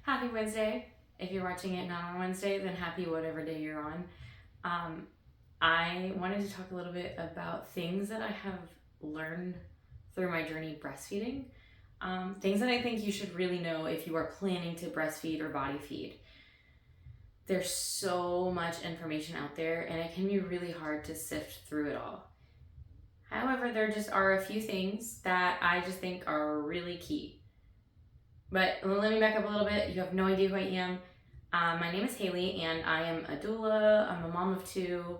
Happy Wednesday. If you're watching it not on Wednesday, then happy whatever day you're on. I wanted to talk a little bit about things that I have learned through my journey breastfeeding. Things that I think you should really know if you are planning to breastfeed or body feed. There's so much information out there and it can be really hard to sift through it all. However, there just are a few things that I just think are really key. But let me back up a little bit. You have no idea who I am. My name is Haley and I am a doula. I'm a mom of two.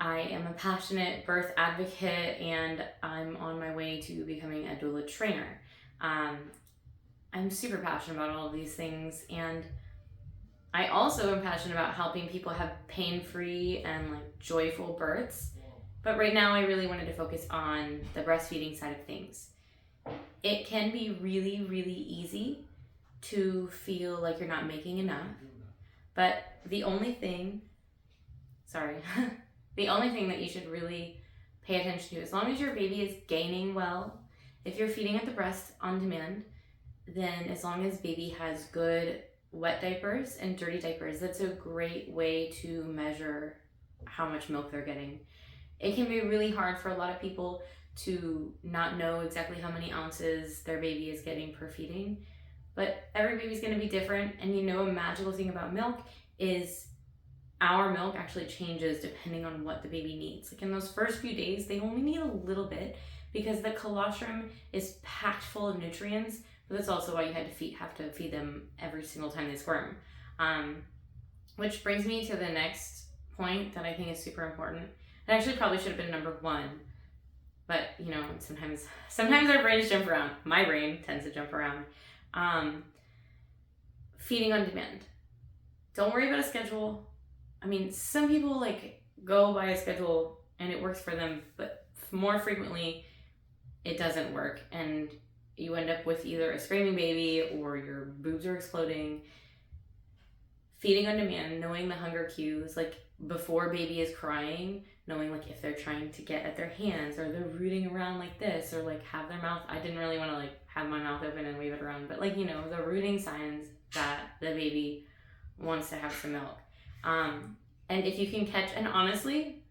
I am a passionate birth advocate and I'm on my way to becoming a doula trainer. I'm super passionate about all of these things, and I also am passionate about helping people have pain-free and joyful births. But right now I really wanted to focus on the breastfeeding side of things. It can be really, really easy to feel like you're not making enough. But the only thing that you should really pay attention to, as long as your baby is gaining well, if you're feeding at the breast on demand, then as long as baby has good wet diapers and dirty diapers, that's a great way to measure how much milk they're getting. It can be really hard for a lot of people to not know exactly how many ounces their baby is getting per feeding, but every baby's going to be different. And a magical thing about milk is our milk actually changes depending on what the baby needs. Like in those first few days, they only need a little bit because the colostrum is packed full of nutrients, but that's also why you have to feed them every single time they squirm. Which brings me to the next point that I think is super important. It actually probably should have been number one, but sometimes our brains jump around. My brain tends to jump around. Feeding on demand. Don't worry about a schedule. Some people go by a schedule and it works for them, but more frequently it doesn't work and you end up with either a screaming baby or your boobs are exploding. Feeding on demand, knowing the hunger cues, before baby is crying, knowing if they're trying to get at their hands or they're rooting around like this or have their mouth. I didn't really want to have my mouth open and wave it around, but the rooting signs that the baby wants to have some milk. And if you can catch, and honestly,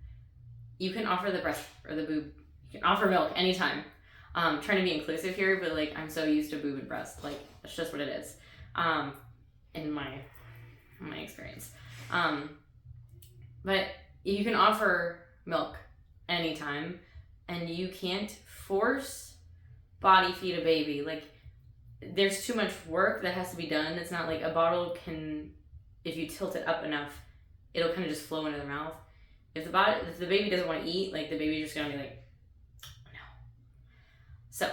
you can offer the breast or the boob, you can offer milk anytime. Trying to be inclusive here, but I'm so used to boob and breast, that's just what it is. In my experience. But you can offer milk anytime, and you can't force body feed a baby. There's too much work that has to be done. It's not a bottle can, if you tilt it up enough, it'll kind of just flow into their mouth. If the baby doesn't want to eat, the baby's just gonna be no. So,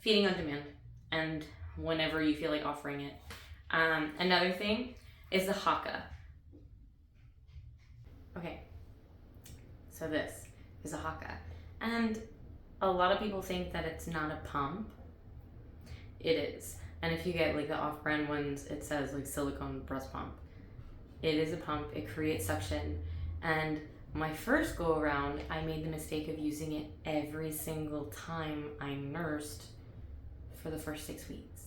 feeding on demand, and whenever you feel like offering it. Another thing is the haka. Okay, so this is a haka, and a lot of people think that it's not a pump. It is, and if you get the off-brand ones, it says silicone breast pump. It is a pump. It creates suction, and my first go around, I made the mistake of using it every single time I nursed for the first 6 weeks,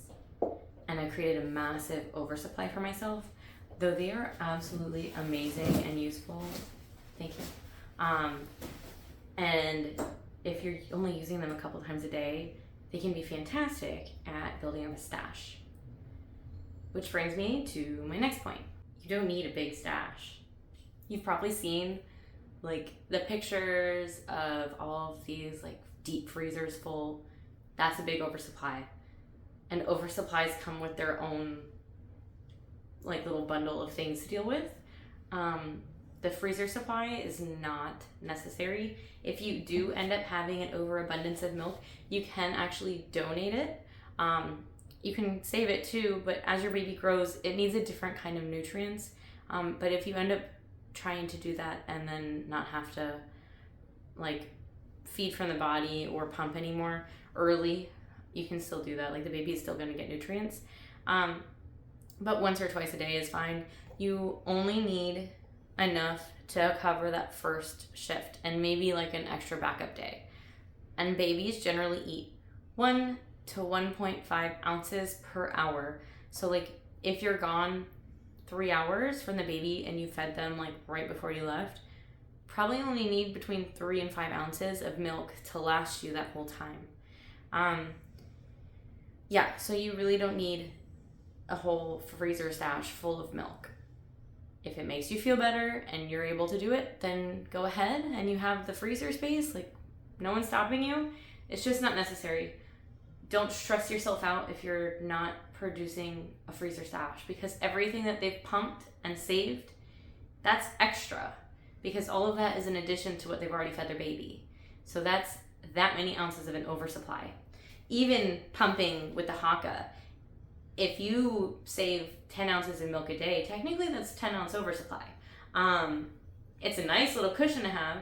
and I created a massive oversupply for myself. Though they are absolutely amazing and useful, thank you. And if you're only using them a couple times a day, they can be fantastic at building up a stash. Which brings me to my next point. You don't need a big stash. You've probably seen the pictures of all of these deep freezers full. That's a big oversupply. And oversupplies come with their own little bundle of things to deal with. The freezer supply is not necessary. If you do end up having an overabundance of milk, you can actually donate it. You can save it too, but as your baby grows, it needs a different kind of nutrients. But if you end up trying to do that and then not have to feed from the body or pump anymore early, you can still do that. The baby is still going to get nutrients. But once or twice a day is fine. You only need enough to cover that first shift and maybe an extra backup day. And babies generally eat 1 to 1.5 ounces per hour. So if you're gone 3 hours from the baby and you fed them like right before you left, probably only need between 3 and 5 ounces of milk to last you that whole time. Yeah, so you really don't need a whole freezer stash full of milk. If it makes you feel better and you're able to do it, then go ahead and you have the freezer space. Like, no one's stopping you. It's just not necessary. Don't stress yourself out if you're not producing a freezer stash, because everything that they've pumped and saved, that's extra, because all of that is in addition to what they've already fed their baby. So that's that many ounces of an oversupply. Even pumping with the Haka, if you save 10 ounces of milk a day, technically that's 10 ounce oversupply. It's a nice little cushion to have,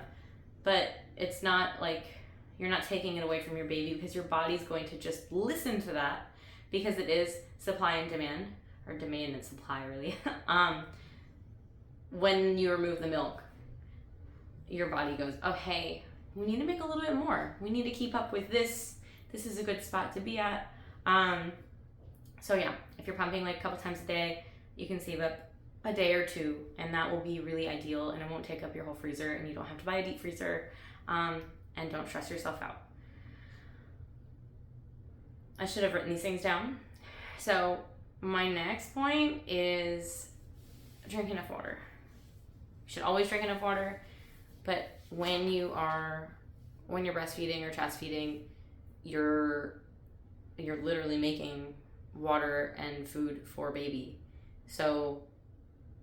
but it's not like you're not taking it away from your baby, because your body's going to just listen to that, because it is supply and demand, or demand and supply really. When you remove the milk, your body goes, oh hey, we need to make a little bit more. We need to keep up with this. This is a good spot to be at. So yeah, if you're pumping like a couple times a day, you can save up a day or two, and that will be really ideal, and it won't take up your whole freezer, and you don't have to buy a deep freezer, and don't stress yourself out. I should have written these things down. So my next point is drink enough water. You should always drink enough water, but when you're breastfeeding or chest feeding, you're literally making water and food for baby. So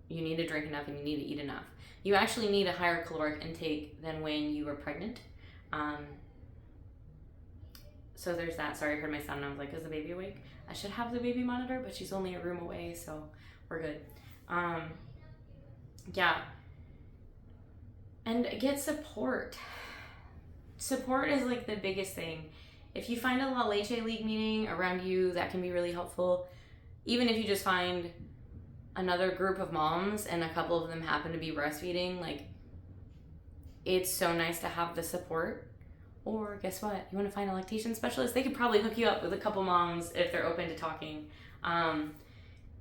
you need to drink enough and you need to eat enough. You actually need a higher caloric intake than when you were pregnant. So there's that. Sorry, I heard my son and I was like, is the baby awake? I should have the baby monitor, but she's only a room away, so we're good. Yeah. And get support. Support is like the biggest thing. If you find a La Leche League meeting around you, that can be really helpful. Even if you just find another group of moms and a couple of them happen to be breastfeeding, like, it's so nice to have the support. Or guess what? You want to find a lactation specialist? They could probably hook you up with a couple moms if they're open to talking.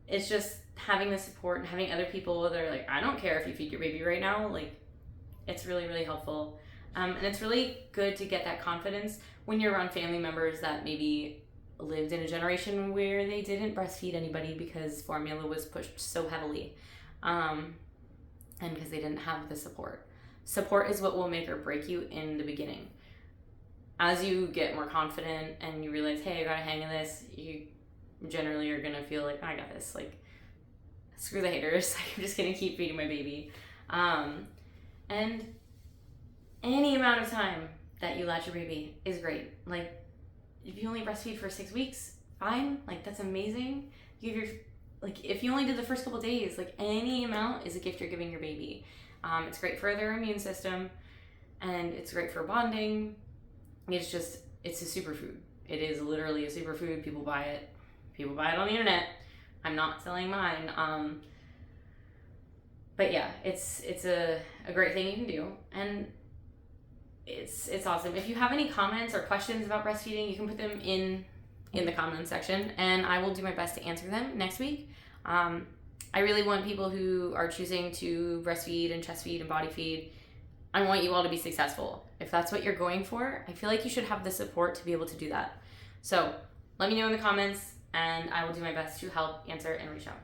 It's just having the support and having other people that are like, I don't care if you feed your baby right now. Like, it's really, really helpful. And it's really good to get that confidence when you're around family members that maybe lived in a generation where they didn't breastfeed anybody because formula was pushed so heavily, and because they didn't have the support. Support is what will make or break you in the beginning. As you get more confident and you realize, hey, I got a hang of this, you generally are going to feel like, I got this. Like, screw the haters. I'm just going to keep feeding my baby. And any amount of time that you latch your baby is great. Like, if you only breastfeed for 6 weeks, fine. Like, that's amazing. If you only did the first couple days, like, any amount is a gift you're giving your baby. It's great for their immune system, and it's great for bonding. It's a superfood. It is literally a superfood. People buy it. People buy it on the internet. I'm not selling mine. But yeah, it's a great thing you can do, and it's awesome. If you have any comments or questions about breastfeeding, you can put them in the comments section, and I will do my best to answer them next week. I really want people who are choosing to breastfeed and chest feed and body feed, I want you all to be successful. If that's what you're going for, I feel like you should have the support to be able to do that. So let me know in the comments, and I will do my best to help answer and reach out.